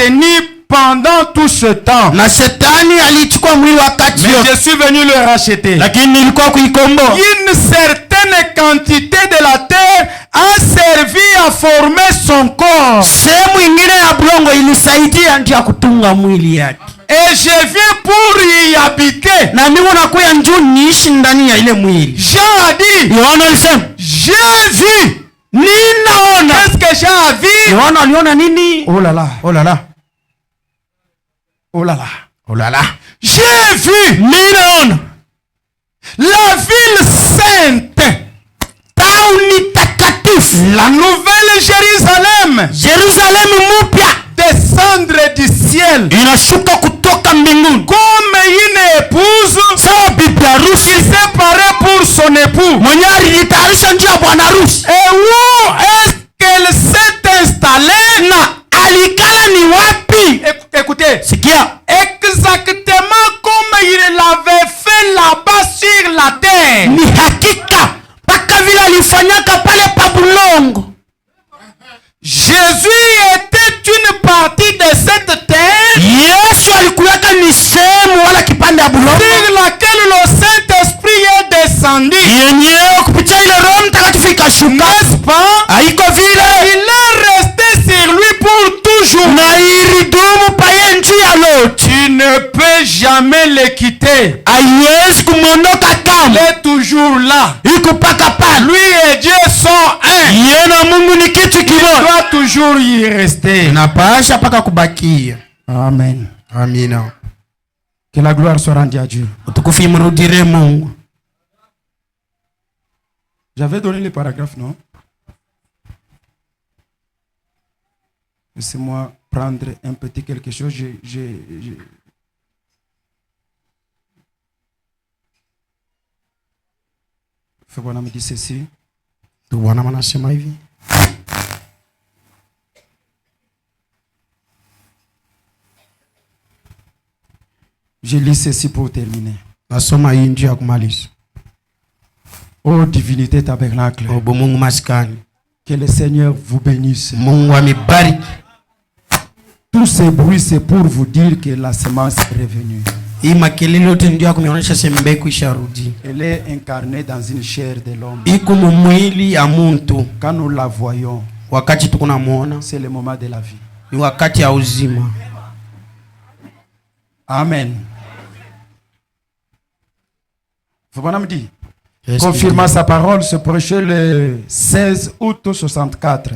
tenu pendant tout ce temps. Na shetani alichukua mwili wakati mais je suis venu le racheter. Lakini nilikuwa kuikomboa. Une certaine quantité de la terre a servi à former son corps. Sehemu ingine ya bulongo ilisaidia ndio kutunga mwili yake. Et je viens pour y habiter. Na mimi nakuya njoo niishi ndani ya ile mwili. Jean a dit. Yohana alisema, j'ai vu. Ninaona. Qu'est-ce que Jean a vu? Yohana aliona nini? Oh là là, oh là là. Oh là là, oh là là. J'ai vu. Ninaona. La ville sainte. Tauni takatifu. La nouvelle Jérusalem. Jérusalem mupya. Descendre du ciel. Inashuka kutoka mbinguni. Comme une épouse. Sawa bibi harusi. Qui s'est parée pour son époux. Mwenye alijitayarisha njia ya bwana harusi. Et où est-ce qu'elle s'est installée? Na alikala ni wapi? Écoutez. Sikia. Exactement comme il l'avait fait là-bas sur la terre. Ni hakika paka vile alifanyaka pale pa bulongo. Jésus était une partie de cette terre. Yesu alikuweka ni sehemu wala kipande ya bulongo sur laquelle le Saint-Esprit est descendu. Yenyewe kupitia ile Roho Mtakatifu ikashuka. N'est-ce pas? Haiko vile. Il est resté sur lui pour toujours. Na iridumu paye njia lote. Tu ne peux jamais le quitter. Haiwezi kumondoka Il kama. est toujours là. Iko paka pale. Lui et Dieu sont un. Yeye na Mungu ni kitu Il kimoja. doit toujours y rester. Napasha paka kubakia. Amen. Amina. Que la gloire soit rendue à Dieu. Utukufu imrudie Mungu. J'avais donné les paragraphes, non? Laissez-moi prendre un petit quelque chose. Bwana me dit ceci. Bwana anasema hivi. Je lis ceci pour terminer. Nasoma hii ndio ya kumaliza. Oh divinité tabernacle. Oh Mungu maskani. Que le Seigneur vous bénisse. Mungu amibariki. Tous ces bruits c'est pour vous dire que la semence est revenue. Hii makelele yote ndio ya kunionyesha sembeko isharudi. Elle est incarnée dans une chair de l'homme. Iko mwili ya muntu. Quand nous la voyons, wakati tunamuona, c'est le moment de la vie. Ni wakati ya uzima. Amen. Bwana me dit. Confirmant sa parole, se prêchait le 16 août 64.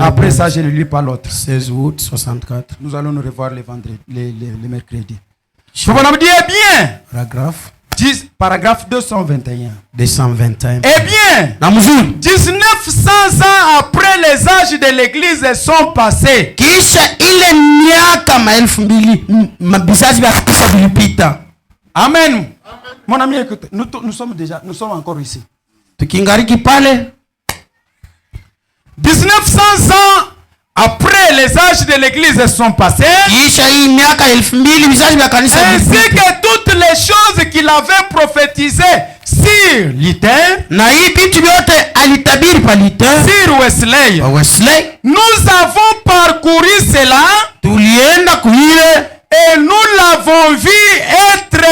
Après ça, je ne lis pas l'autre. 16 août 64. Nous allons nous revoir le vendredi, le mercredi. Je vous dis, eh bien. Paragraphe 221. 221. Eh bien, 1900 ans après les âges de l'église sont passés. Kisha ile miaka maelfu mbili mabizazi vya kisa vilipita. Amen. Mon ami, écoute, nous sommes encore ici. Tukingariki pale. 1900 ans après les âges de l'église sont passés. Kisha hii miaka 2000 vizazi vya kanisa ainsi que toutes les choses qu'il avait prophétisées sur Luther. Na hii vitu vyote alitabiri pa Luther. Sur Wesley. Wesley. Nous avons parcouru cela. Tulienda kuile. Et nous l'avons vu être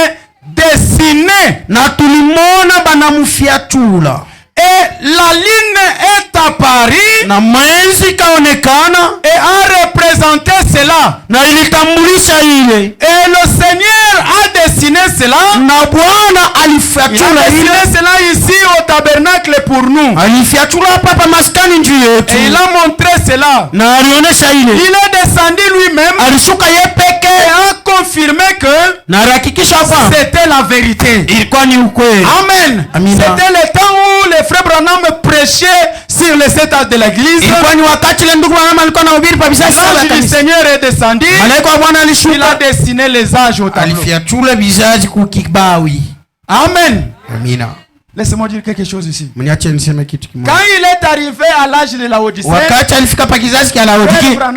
dessiné. Na tulimona banamufiatula. Et la ligne est apparue. Na mwenzi kaonekana. Et a représenté cela. Na ilitambulisha ile. Et le Seigneur a dessiné cela. Na Bwana alifiatula ile. Il a dessiné cela ici au tabernacle pour nous. Alifiatula papa maskani njuu yetu. Et il a montré cela. Na alionyesha ile. Il est descendu lui-même. Alishuka yeye peke. Et a confirmé que na hakikisha hapa c'était la vérité. Ilikuwa ni ukweli. Amen. C'était le temps où les frères Branham prêchaient sur les 7 âges de l'église. Ilikuwa ni wakati ile ndugu Branham alikuwa anahubiri pa bizazi sala kanisa. Le Seigneur est descendu. Malaika wa Bwana alishuka. Il a dessiné les âges au tableau. Alifiatula bizazi kukibawi. Amen. Amina. Laissez-moi dire quelque chose ici. Mniache niseme kitu kimoja. Quand il est arrivé à l'âge de la Odyssée, wakati alifika pa kizazi cha Laodikia,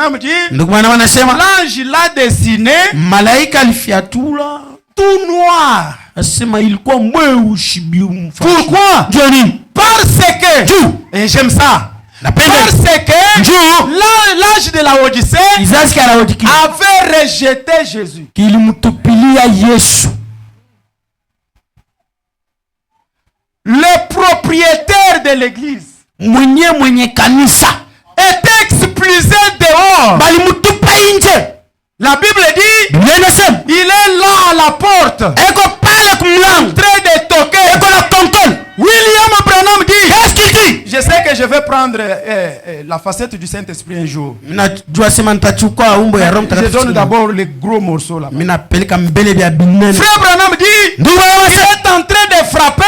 ndugu Branham anasema l'ange l'a dessiné, malaika alifiatula tout noir. Asema ilikuwa mweusi biumfa. Pourquoi? Ndio nini? Parce que et j'aime ça. Parce que l'âge de la Odyssée avait rejeté Jésus. Le propriétaire de l'église était expulsé dehors. La Bible dit, il est là à la porte, en train de toquer. William Branham dit, qu'est-ce qu'il dit? Je sais que je vais prendre la facette du Saint-Esprit un jour. Je donne d'abord les gros morceaux là. Frère Branham dit, il est en train de frapper.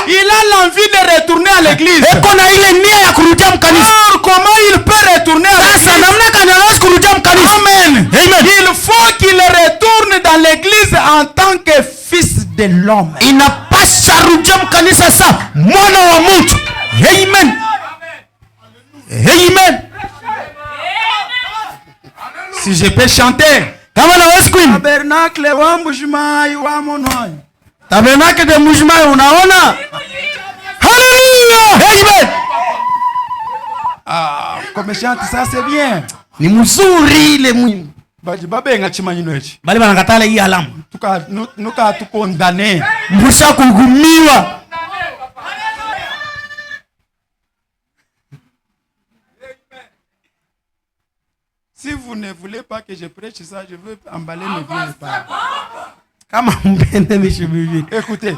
Il a l'envie de retourner à l'église. Alors comment il peut retourner à l'église? Amen. Il faut qu'il retourne dans l'église en tant que fils de l'homme. Amen. Amen. Si je peux chanter. Tabernacle wa Mujimai wa Monoi. Tabernacle de Mujimai, unaona? Hallelujah. Amen. Ah, comme chante ça c'est bien. Ni mzuri ile mwimbo. Babenga chimanyino echi. Bali banakatala hii alama. Nuka tukondane. Mbusha kuhukumiwa. Si vous ne voulez pas que je prêche ça, je veux emballer mes vieux pas. Kama mpende mishibibi. Écoutez.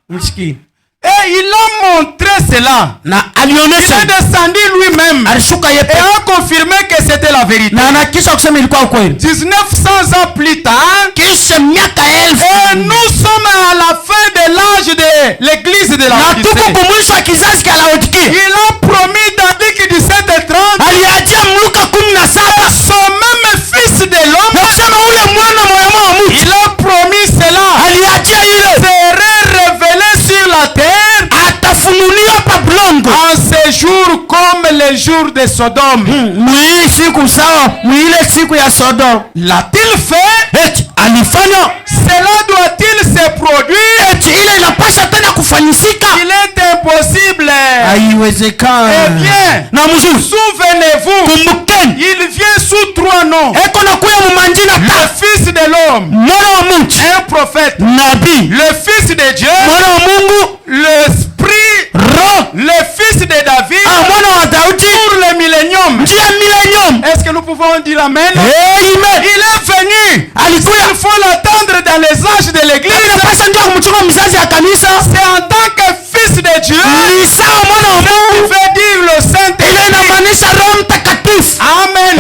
Mshiki. Et il a montré cela. Il est descendu lui-même. Et a confirmé que c'était la vérité. 1900 ans plus tard. Et nous sommes à la fin de l'âge de l'église de la Odyssée. Il a promis dans Luc 17:30. Son même fils de l'homme. Il a promis cela. Serait révélé sur la terre. En ces jours comme les jours de Sodome. L'a-t-il fait? Cela doit-il se produire? Il est impossible. Eh bien, souvenez-vous, il vient sous 3 noms. Le fils de l'homme, un prophète, le fils de Dieu, l'esprit, le fils de David, pour le millénium. Est-ce que nous pouvons dire amen? Il est venu. Il faut l'attendre dans les âges de l'église. C'est en tant que fils de Dieu. Il veut dire le Saint-Esprit. Amen.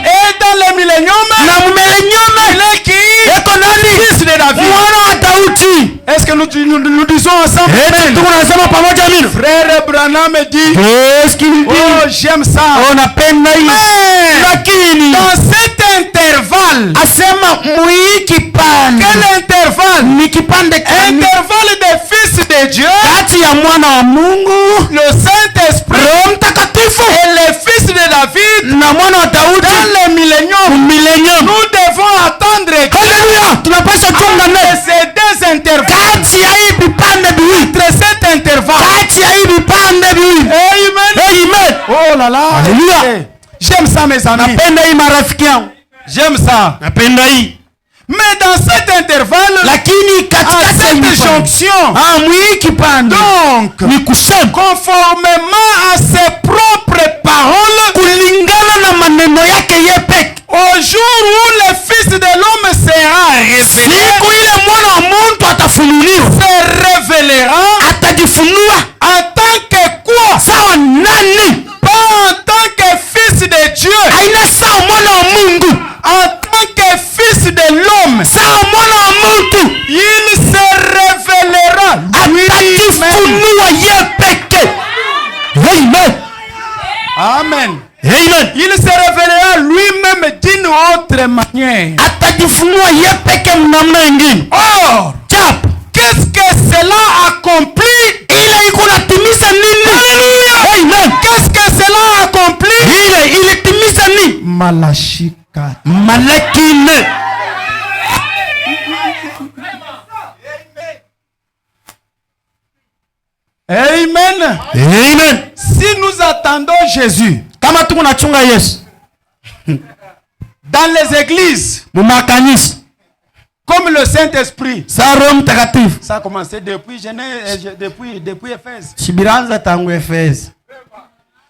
Et dans le millénium, il est qui? Fils de David. Est-ce que nous disons ensemble? Frère Branham dit, oh j'aime ça. Mais dans cet intervalle, quel intervalle? Intervalle des fils de Dieu, le Saint-Esprit et les fils de David. Dans le millénium, nous devons attendre ces deux intervalles. Entre cet intervalle. Amen. Oh là là. Alléluia. J'aime ça mes amis. J'aime ça. Mais dans cet intervalle, à cette jonction, donc, conformément à ses propres paroles, au jour où le Fils de l'homme sera révélé, se révélera en tant que quoi? Pas en tant que Fils de Dieu, en tant que Fils de l'homme, il se révélera lui-même. Amen. Il se révélera lui-même d'une autre manière. Or, qu'est-ce que cela accomplit? Alléluia. Qu'est-ce que cela accomplit? Malachie 4. Amen. Si nous attendons Jésus kama tuko nachunga Yesu dans les églises, mumakanisa comme le Saint-Esprit, sa Roho Mtakatifu, ça a commencé depuis Éphèse. Shibiranza tangu Efeso.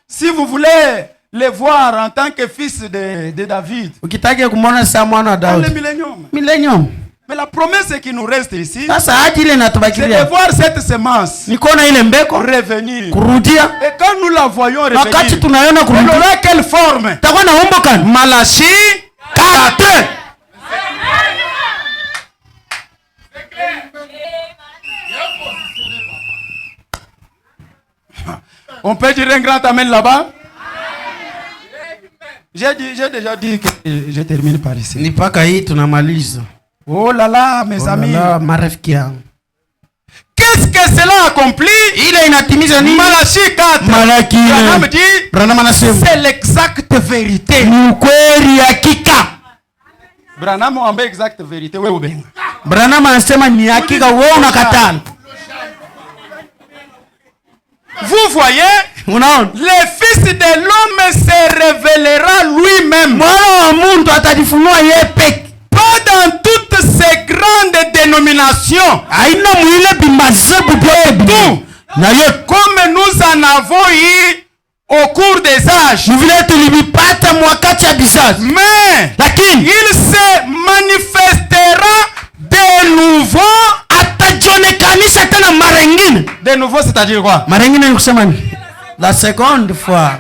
Si vous voulez les voir en tant que fils de David, ukitaka kumwona sa mwana wa dans Daudi, le millénium. millennium. Mais la promesse qui nous reste ici, Sasa haji ile c'est natubakilia de voir cette semence nikona ile mbeko revenir. kurudia. Et quand nous la voyons Wakati revenir, tunaiona elle kurudia aura quelle forme? takuwa na umbo gani? Malachie 4. On peut dire un grand amen là-bas? J'ai déjà dit que je termine par ici. Ni paka hii tunamaliza. Oh là là, mes amis. Marafiki yangu. Qu'est-ce que cela accomplit? Ile inatimiza nini? Malachie 4. Malaki Branham dit, Branham anasema c'est l'exacte vérité. ni ukweli hakika. Branham ambaye exacte vérité wewe ubenga. Branham anasema ni hakika, wewe unakataa. Vous voyez, Unaona? le fils de l'homme se révélera lui-même. Mwana wa Mungu atajifunua yeye peke. Pas dans toutes ces grandes dénominations. Haina mwile bimazebu bwebu. Na yo Comme nous en avons eu au cours des âges. ni vile tulivipata mwakati ya bizazi. Mais Lakini il se manifestera de nouveau. atajionekanisha tena mara nyingine. De nouveau, c'est-à-dire quoi? Mara nyingine ni kusema ni la seconde fois.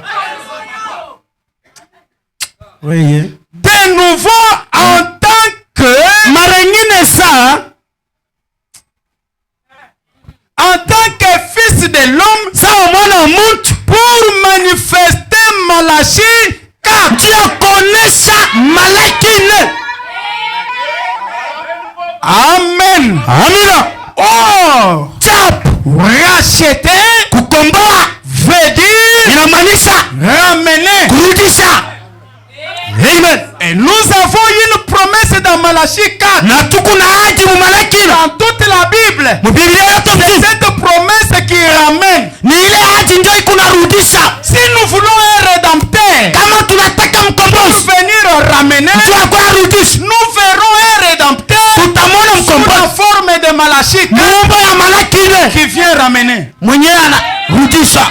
Oui. De nouveau en tant que Mara nyingine saa en tant que fils de l'homme sawa mwana wa mtu pour manifester Malachie 4. kuonesha malakini. Amen. Amina. Oh, Chap racheter kukomboa veut dire inamaanisha ramener. kurudisha. Amen. Et nous avons une promesse dans Malachie 4. Na tuko na ahadi mu Malaki Dans toute la Bible. mu Biblia yote C'est mzima. cette promesse qui ramène. Ni ile ahadi ndio ikunarudisha. Si nous voulons un rédempteur, Kama tunataka pour mkombozi venir ramener, tunakuwa rudisha. nous verrons un rédempteur Tutamwona sous la mkombozi forme de Malachie 4 muumbo ya Malaki ile qui vient ramener. mwenyewe anarudisha.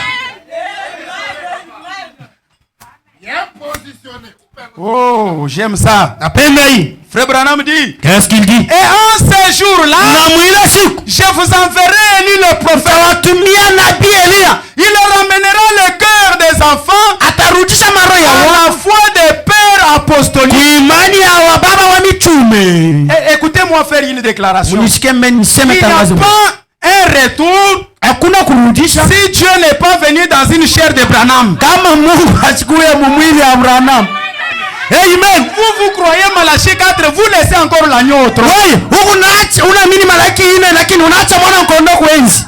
Oh, j'aime ça. Napenda hii. Frère Branham dit, Qu'est-ce qu'il dit? et en ce jour-là, Na mwile siku je vous enverrai Élie le prophète. tawatumia nabii Elia, Il ramènera le cœur des enfants atarudisha maro ya à la foi des pères apostoliques. imani ya wababa wa mitume. Et écoutez-moi faire une déclaration. Munisikie mbele niseme Il n'y a tangazo. pas un retour Hakuna kurudisha si Dieu n'est pas venu dans une chair de Branham. kama Mungu asikuye mumwili ya Abraham. Amen. Vous croyez Malachie 4, vous laissez encore l'agneau au trône. Wewe huku naacha unaamini Malaki 4 lakini unaacha mwana mkondo kuenzi.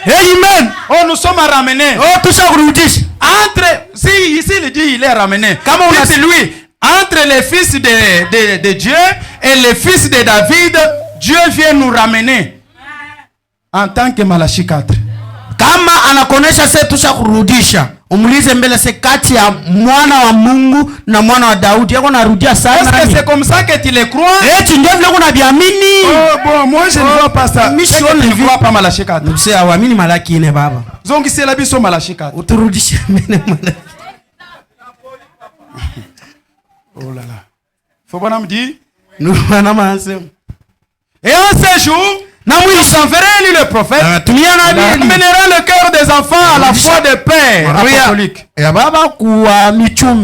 Amen. Oh, nous sommes ramenés. Oh, tusha kurudisha. Entre, si ici il dit il est ramené. Kama una C'est lui. Entre les fils de Dieu et les fils de David, Dieu vient nous ramener. En tant que Malachie 4. Kama anakonesha sasa tusha kurudisha. Umulize mbele se kati ya mwana wa Mungu na mwana wa Daudi. Yako narudia sana. Est-ce que c'est comme ça que tu le crois? Eti ndio vile kuna biamini. Oh bon, moi je ne vois pas ça. Mimi C'est que sioni tu ne hivi. vois pas Malachie 4. Mse awamini Malaki 4 baba. Zongi c'est la biso Malachie 4. Uturudishe mbele Malaki. Oh là là. Faut bon me dire. Nous wanama anasema. Et en ce jour, Na il mwisho s'enverra lui le prophète. tumia Il nabii amènera le cœur des enfants à la foi des pères apostoliques. ya baba kuwa mitume.